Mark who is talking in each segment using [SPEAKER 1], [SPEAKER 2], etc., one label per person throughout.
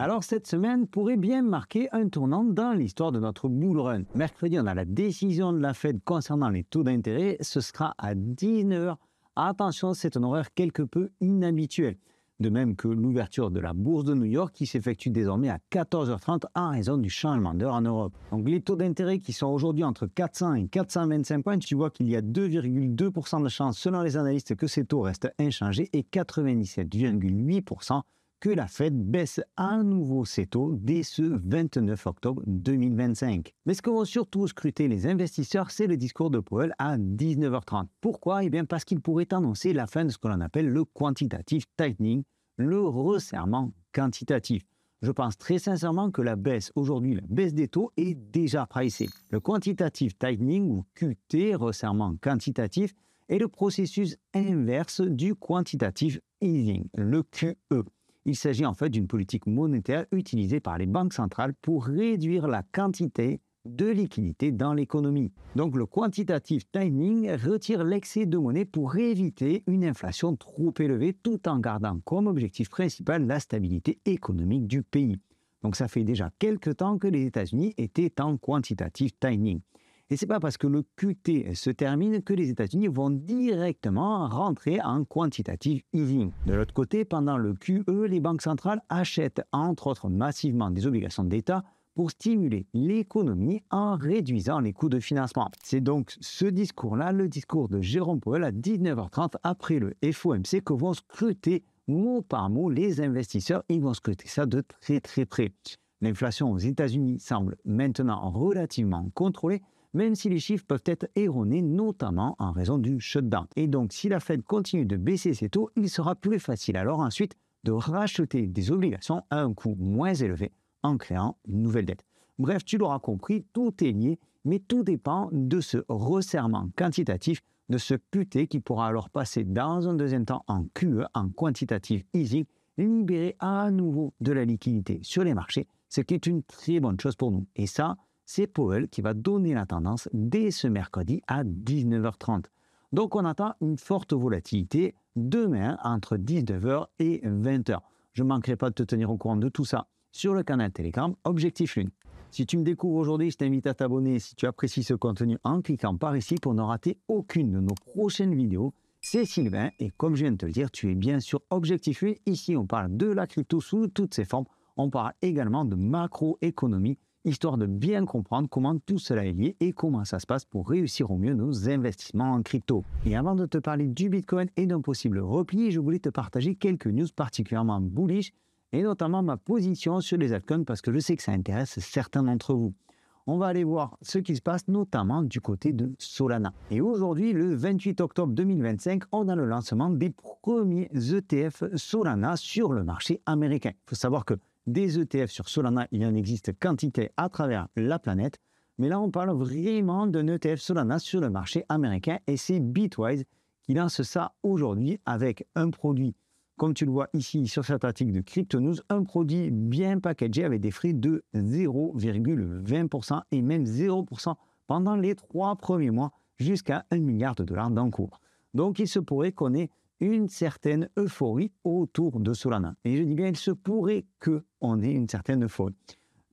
[SPEAKER 1] Alors cette semaine pourrait bien marquer un tournant dans l'histoire de notre bull run. Mercredi, on a la décision de la Fed concernant les taux d'intérêt. Ce sera à 19 heures. Attention, c'est un horaire quelque peu inhabituel. De même que l'ouverture de la bourse de New York qui s'effectue désormais à 14h30 en raison du changement d'heure en Europe. Donc les taux d'intérêt qui sont aujourd'hui entre 400 et 425 points, tu vois qu'il y a 2,2% de chance selon les analystes que ces taux restent inchangés et 97,8% que la Fed baisse à nouveau ses taux dès ce 29 octobre 2025. Mais ce que vont surtout scruter les investisseurs, c'est le discours de Powell à 19h30. Pourquoi? Eh bien parce qu'il pourrait annoncer la fin de ce que l'on appelle le quantitative tightening, le resserrement quantitatif. Je pense très sincèrement que la baisse des taux est déjà pricée. Le quantitative tightening ou QT, resserrement quantitatif, est le processus inverse du quantitative easing, le QE. Il s'agit en fait d'une politique monétaire utilisée par les banques centrales pour réduire la quantité de liquidité dans l'économie. Donc le quantitative tightening retire l'excès de monnaie pour éviter une inflation trop élevée tout en gardant comme objectif principal la stabilité économique du pays. Donc ça fait déjà quelques temps que les États-Unis étaient en quantitative tightening. Et ce n'est pas parce que le QT se termine que les États-Unis vont directement rentrer en quantitative easing. De l'autre côté, pendant le QE, les banques centrales achètent entre autres massivement des obligations d'État pour stimuler l'économie en réduisant les coûts de financement. C'est donc ce discours-là, le discours de Jérôme Powell à 19h30 après le FOMC que vont scruter mot par mot les investisseurs. Ils vont scruter ça de très très près. L'inflation aux États-Unis semble maintenant relativement contrôlée, même si les chiffres peuvent être erronés, notamment en raison du shutdown. Et donc, si la Fed continue de baisser ses taux, il sera plus facile alors ensuite de racheter des obligations à un coût moins élevé en créant une nouvelle dette. Bref, tu l'auras compris, tout est lié, mais tout dépend de ce resserrement quantitatif, de ce QT qui pourra alors passer dans un deuxième temps en QE, en quantitative easing, libérer à nouveau de la liquidité sur les marchés, ce qui est une très bonne chose pour nous. Et ça, c'est Powell qui va donner la tendance dès ce mercredi à 19h30. Donc on attend une forte volatilité demain entre 19h et 20h. Je ne manquerai pas de te tenir au courant de tout ça sur le canal Telegram Objectif Lune. Si tu me découvres aujourd'hui, je t'invite à t'abonner si tu apprécies ce contenu en cliquant par ici pour ne rater aucune de nos prochaines vidéos. C'est Sylvain et comme je viens de te le dire, tu es bien sur Objectif Lune. Ici, on parle de la crypto sous toutes ses formes. On parle également de macroéconomie, histoire de bien comprendre comment tout cela est lié et comment ça se passe pour réussir au mieux nos investissements en crypto. Et avant de te parler du Bitcoin et d'un possible repli, je voulais te partager quelques news particulièrement bullish et notamment ma position sur les altcoins parce que je sais que ça intéresse certains d'entre vous. On va aller voir ce qui se passe notamment du côté de Solana. Et aujourd'hui, le 28 octobre 2025, on a le lancement des premiers ETF Solana sur le marché américain. Il faut savoir que des ETF sur Solana, il en existe quantité à travers la planète. Mais là, on parle vraiment d'un ETF Solana sur le marché américain et c'est Bitwise qui lance ça aujourd'hui avec un produit, comme tu le vois ici sur cet article de Crypto News, un produit bien packagé avec des frais de 0,20% et même 0% pendant les 3 premiers mois jusqu'à $1 milliard d'encours. Donc, il se pourrait qu'on ait une certaine euphorie autour de Solana. Et je dis bien, il se pourrait qu'on ait une certaine euphorie.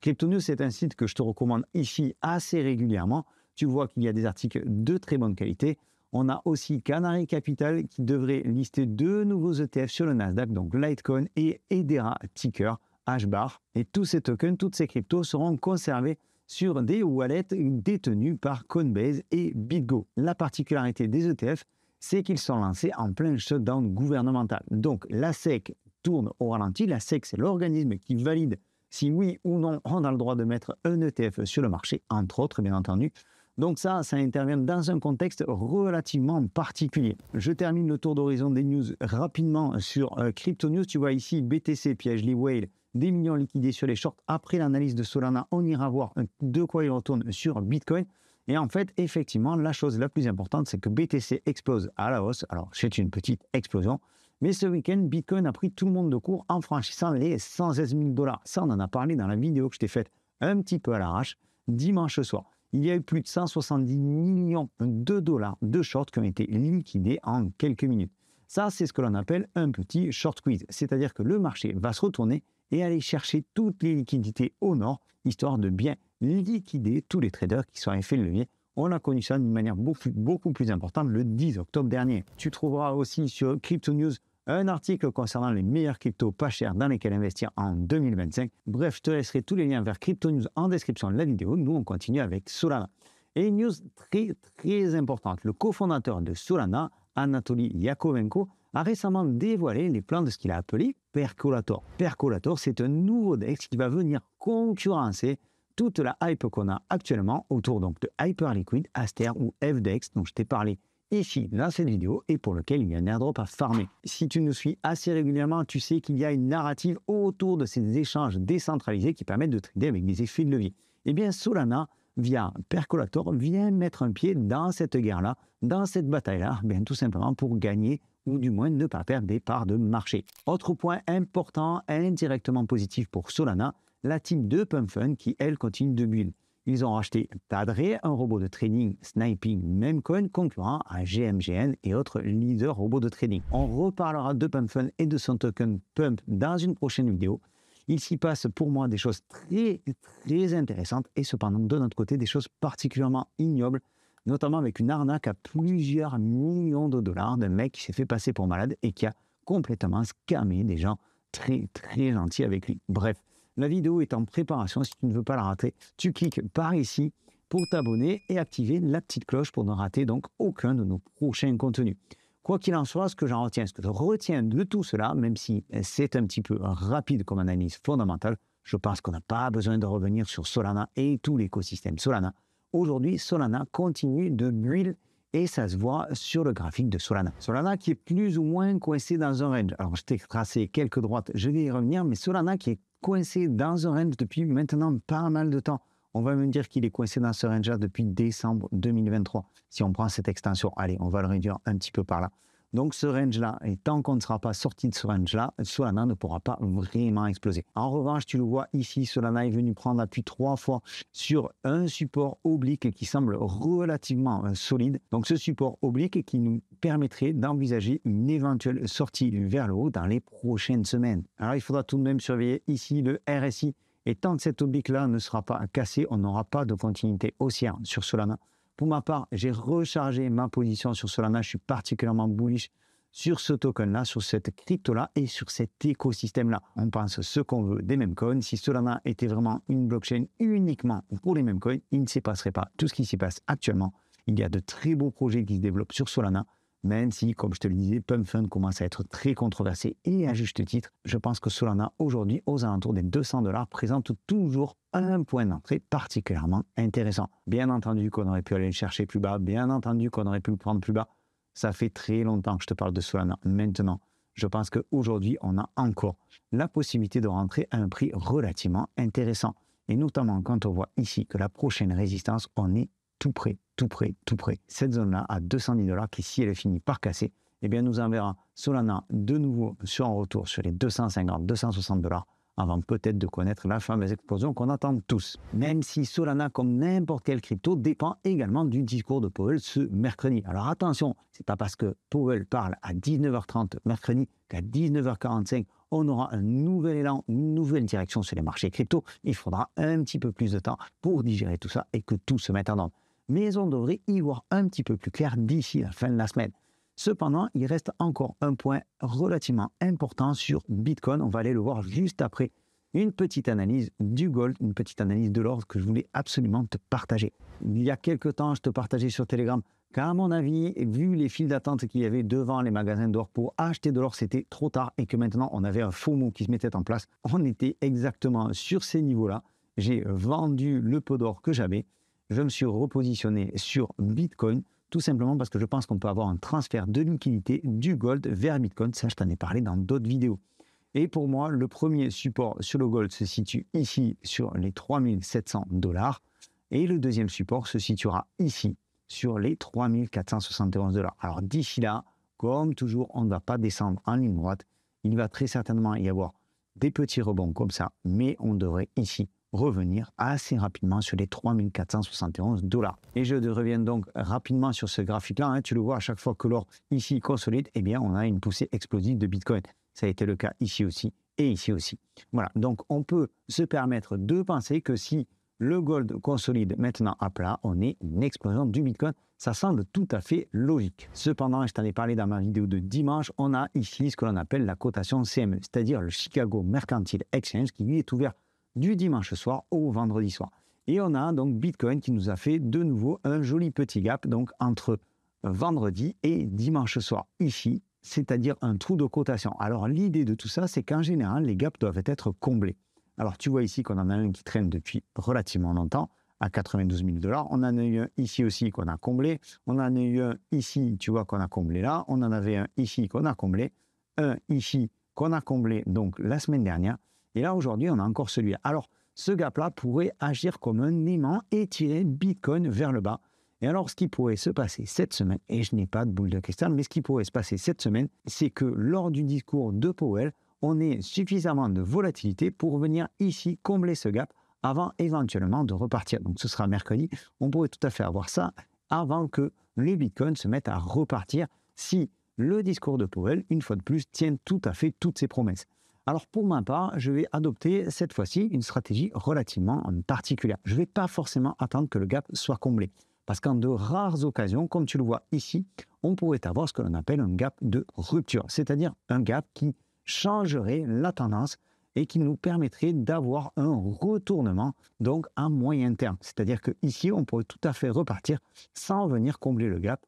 [SPEAKER 1] Crypto News, c'est un site que je te recommande ici assez régulièrement. Tu vois qu'il y a des articles de très bonne qualité. On a aussi Canary Capital qui devrait lister 2 nouveaux ETF sur le Nasdaq, donc Litecoin et Hedera Ticker, HBAR. Et tous ces tokens, toutes ces cryptos seront conservés sur des wallets détenus par Coinbase et BitGo. La particularité des ETF, c'est qu'ils sont lancés en plein shutdown gouvernemental. Donc la SEC tourne au ralenti. La SEC, c'est l'organisme qui valide si oui ou non on a le droit de mettre un ETF sur le marché, entre autres bien entendu. Donc ça intervient dans un contexte relativement particulier. Je termine le tour d'horizon des news rapidement sur Crypto News. Tu vois ici BTC piège les whales, des millions liquidés sur les shorts. Après l'analyse de Solana, on ira voir de quoi il retourne sur Bitcoin. Et en fait, effectivement, la chose la plus importante, c'est que BTC explose à la hausse. Alors, c'est une petite explosion. Mais ce week-end, Bitcoin a pris tout le monde de court en franchissant les 116 000 $. Ça, on en a parlé dans la vidéo que je t'ai faite un petit peu à l'arrache dimanche soir. Il y a eu plus de 170 millions de dollars de shorts qui ont été liquidés en quelques minutes. Ça, c'est ce que l'on appelle un petit short squeeze. C'est-à-dire que le marché va se retourner et aller chercher toutes les liquidités au nord, histoire de bien liquider tous les traders qui sont à effet de levier. On a connu ça d'une manière beaucoup plus importante le 10 octobre dernier. Tu trouveras aussi sur Crypto News un article concernant les meilleurs cryptos pas chers dans lesquels investir en 2025. Bref, je te laisserai tous les liens vers Crypto News en description de la vidéo. Nous, on continue avec Solana. Et une news très importante. Le cofondateur de Solana, Anatoly Yakovenko, a récemment dévoilé les plans de ce qu'il a appelé Percolator. Percolator, c'est un nouveau DEX qui va venir concurrencer toute la hype qu'on a actuellement autour donc de Hyperliquid, Aster ou FDEX, dont je t'ai parlé ici dans cette vidéo et pour lequel il y a un airdrop à farmer. Si tu nous suis assez régulièrement, tu sais qu'il y a une narrative autour de ces échanges décentralisés qui permettent de trader avec des effets de levier. Eh bien, Solana, via Percolator, vient mettre un pied dans cette guerre-là, dans cette bataille-là, bien tout simplement pour gagner ou du moins ne pas perdre des parts de marché. Autre point important, indirectement positif pour Solana, la team de PumpFun qui, elle, continue de build. Ils ont racheté Tadre, un robot de trading sniping Memcoin concurrent à GMGN et autres leaders robots de trading. On reparlera de PumpFun et de son token Pump dans une prochaine vidéo. Il s'y passe pour moi des choses très intéressantes et cependant de notre côté des choses particulièrement ignobles, notamment avec une arnaque à plusieurs millions de dollars d'un mec qui s'est fait passer pour malade et qui a complètement scammé des gens très gentils avec lui. Bref, la vidéo est en préparation, si tu ne veux pas la rater, tu cliques par ici pour t'abonner et activer la petite cloche pour ne rater donc aucun de nos prochains contenus. Quoi qu'il en soit, ce que je retiens de tout cela, même si c'est un petit peu rapide comme analyse fondamentale, je pense qu'on n'a pas besoin de revenir sur Solana et tout l'écosystème Solana. Aujourd'hui, Solana continue de build et ça se voit sur le graphique de Solana. Solana qui est plus ou moins coincé dans un range. Alors, je t'ai tracé quelques droites, je vais y revenir, mais Solana qui est coincé dans un range depuis maintenant pas mal de temps. On va me dire qu'il est coincé dans ce range-là depuis décembre 2023. Si on prend cette extension, allez, on va le réduire un petit peu par là. Donc ce range-là, et tant qu'on ne sera pas sorti de ce range-là, Solana ne pourra pas vraiment exploser. En revanche, tu le vois ici, Solana est venu prendre appui 3 fois sur un support oblique qui semble relativement solide. Donc ce support oblique qui nous permettrait d'envisager une éventuelle sortie vers le haut dans les prochaines semaines. Alors il faudra tout de même surveiller ici le RSI. Et tant que cet oblique-là ne sera pas cassé, on n'aura pas de continuité haussière sur Solana. Pour ma part, j'ai rechargé ma position sur Solana. Je suis particulièrement bullish sur ce token-là, sur cette crypto-là et sur cet écosystème-là. On pense ce qu'on veut des memcoins. Si Solana était vraiment une blockchain uniquement pour les memcoins, il ne s'y passerait pas tout ce qui s'y passe actuellement. Il y a de très beaux projets qui se développent sur Solana. Même si, comme je te le disais, PumpFun commence à être très controversé et à juste titre, je pense que Solana, aujourd'hui, aux alentours des 200 $, présente toujours un point d'entrée particulièrement intéressant. Bien entendu qu'on aurait pu aller le chercher plus bas, bien entendu qu'on aurait pu le prendre plus bas. Ça fait très longtemps que je te parle de Solana. Maintenant, je pense qu'aujourd'hui, on a encore la possibilité de rentrer à un prix relativement intéressant. Et notamment quand on voit ici que la prochaine résistance, on est tout près. Cette zone-là à 210 $, qui si elle finit par casser, eh bien nous enverra Solana de nouveau sur un retour sur les 250, 260 $, avant peut-être de connaître la fameuse explosion qu'on attend tous. Même si Solana, comme n'importe quelle crypto, dépend également du discours de Powell ce mercredi. Alors attention, c'est pas parce que Powell parle à 19h30 mercredi qu'à 19h45, on aura un nouvel élan, une nouvelle direction sur les marchés crypto. Il faudra un petit peu plus de temps pour digérer tout ça et que tout se mette en ordre. Mais on devrait y voir un petit peu plus clair d'ici la fin de la semaine. Cependant, il reste encore un point relativement important sur Bitcoin. On va aller le voir juste après une petite analyse du gold, une petite analyse de l'or que je voulais absolument te partager. Il y a quelques temps, je te partageais sur Telegram qu'à mon avis, vu les files d'attente qu'il y avait devant les magasins d'or pour acheter de l'or, c'était trop tard et que maintenant on avait un FOMO qui se mettait en place. On était exactement sur ces niveaux-là. J'ai vendu le peu d'or que j'avais. Je me suis repositionné sur Bitcoin, tout simplement parce que je pense qu'on peut avoir un transfert de liquidité du gold vers Bitcoin. Ça, je t'en ai parlé dans d'autres vidéos. Et pour moi, le premier support sur le gold se situe ici sur les 3700 $. Et le deuxième support se situera ici sur les 3471 $. Alors d'ici là, comme toujours, on ne va pas descendre en ligne droite. Il va très certainement y avoir des petits rebonds comme ça, mais on devrait ici revenir assez rapidement sur les 3471 $. Et je reviens donc rapidement sur ce graphique-là. Tu le vois, à chaque fois que l'or ici consolide, eh bien, on a une poussée explosive de Bitcoin. Ça a été le cas ici aussi et ici aussi. Voilà, donc on peut se permettre de penser que si le gold consolide maintenant à plat, on est une explosion du Bitcoin. Ça semble tout à fait logique. Cependant, je t'en ai parlé dans ma vidéo de dimanche, on a ici ce que l'on appelle la cotation CME, c'est-à-dire le Chicago Mercantile Exchange qui lui est ouvert du dimanche soir au vendredi soir. Et on a donc Bitcoin qui nous a fait de nouveau un joli petit gap donc entre vendredi et dimanche soir ici, c'est-à-dire un trou de cotation. Alors l'idée de tout ça, c'est qu'en général, les gaps doivent être comblés. Alors tu vois ici qu'on en a un qui traîne depuis relativement longtemps, à 92 000 $. On en a eu un ici aussi qu'on a comblé. On en a eu un ici, tu vois, qu'on a comblé là. On en avait un ici qu'on a comblé. Un ici qu'on a comblé donc la semaine dernière. Et là, aujourd'hui, on a encore celui-là. Alors, ce gap-là pourrait agir comme un aimant et tirer Bitcoin vers le bas. Et alors, ce qui pourrait se passer cette semaine, et je n'ai pas de boule de cristal, mais ce qui pourrait se passer cette semaine, c'est que lors du discours de Powell, on ait suffisamment de volatilité pour venir ici combler ce gap avant éventuellement de repartir. Donc, ce sera mercredi. On pourrait tout à fait avoir ça avant que le Bitcoin se mette à repartir si le discours de Powell, une fois de plus, tient tout à fait toutes ses promesses. Alors pour ma part, je vais adopter cette fois-ci une stratégie relativement particulière. Je ne vais pas forcément attendre que le gap soit comblé. Parce qu'en de rares occasions, comme tu le vois ici, on pourrait avoir ce que l'on appelle un gap de rupture. C'est-à-dire un gap qui changerait la tendance et qui nous permettrait d'avoir un retournement donc à moyen terme. C'est-à-dire qu'ici, on pourrait tout à fait repartir sans venir combler le gap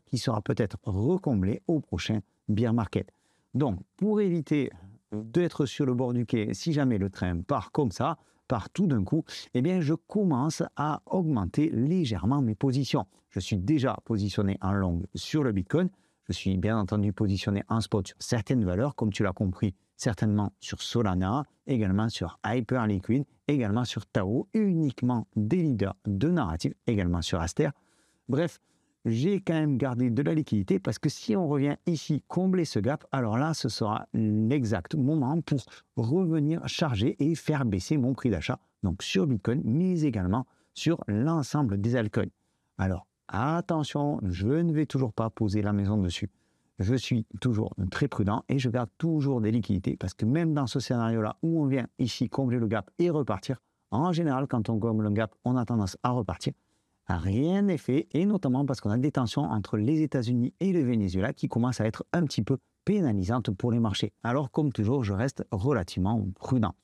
[SPEAKER 1] qui sera peut-être recomblé au prochain bear market. Donc, pour éviter d'être sur le bord du quai, si jamais le train part comme ça, part tout d'un coup, eh bien, je commence à augmenter légèrement mes positions. Je suis déjà positionné en long sur le Bitcoin. Je suis bien entendu positionné en spot sur certaines valeurs, comme tu l'as compris, certainement sur Solana, également sur Hyperliquid, également sur Tao, uniquement des leaders de narrative, également sur Aster. Bref, j'ai quand même gardé de la liquidité parce que si on revient ici combler ce gap, alors là, ce sera l'exact moment pour revenir charger et faire baisser mon prix d'achat, donc sur Bitcoin, mais également sur l'ensemble des altcoins. Alors, attention, je ne vais toujours pas poser la maison dessus. Je suis toujours très prudent et je garde toujours des liquidités parce que même dans ce scénario-là où on vient ici combler le gap et repartir, en général, quand on comble le gap, on a tendance à repartir. Rien n'est fait, et notamment parce qu'on a des tensions entre les États-Unis et le Venezuela qui commencent à être un petit peu pénalisantes pour les marchés. Alors, comme toujours, je reste relativement prudent.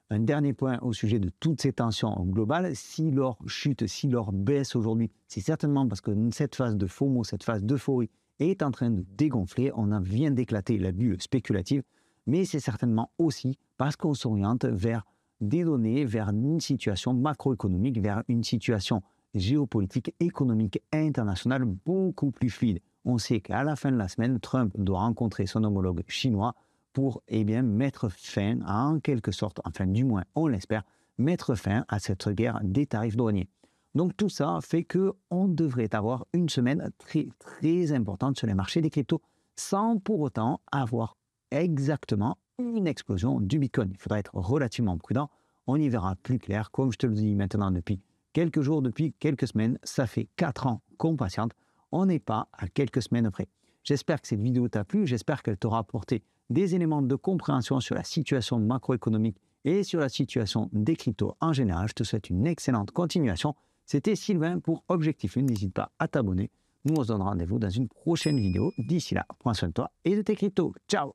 [SPEAKER 1] Un dernier point au sujet de toutes ces tensions globales, si l'or chute, si l'or baisse aujourd'hui, c'est certainement parce que cette phase de FOMO, cette phase d'euphorie est en train de dégonfler. On vient d'éclater la bulle spéculative, mais c'est certainement aussi parce qu'on s'oriente vers des données, vers une situation macroéconomique, vers une situation géopolitique, économique et internationale beaucoup plus fluide. On sait qu'à la fin de la semaine, Trump doit rencontrer son homologue chinois pour mettre fin, en quelque sorte, enfin du moins on l'espère, mettre fin à cette guerre des tarifs douaniers. Donc tout ça fait qu'on devrait avoir une semaine très très importante sur les marchés des cryptos sans pour autant avoir exactement une explosion du Bitcoin. Il faudra être relativement prudent, on y verra plus clair, comme je te le dis maintenant depuis quelques jours, depuis quelques semaines, ça fait 4 ans qu'on patiente, on n'est pas à quelques semaines près. J'espère que cette vidéo t'a plu, j'espère qu'elle t'aura apporté des éléments de compréhension sur la situation macroéconomique et sur la situation des cryptos en général. Je te souhaite une excellente continuation. C'était Sylvain pour Objectif Lune, n'hésite pas à t'abonner. Nous on se donne rendez-vous dans une prochaine vidéo. D'ici là, prends soin de toi et de tes cryptos. Ciao!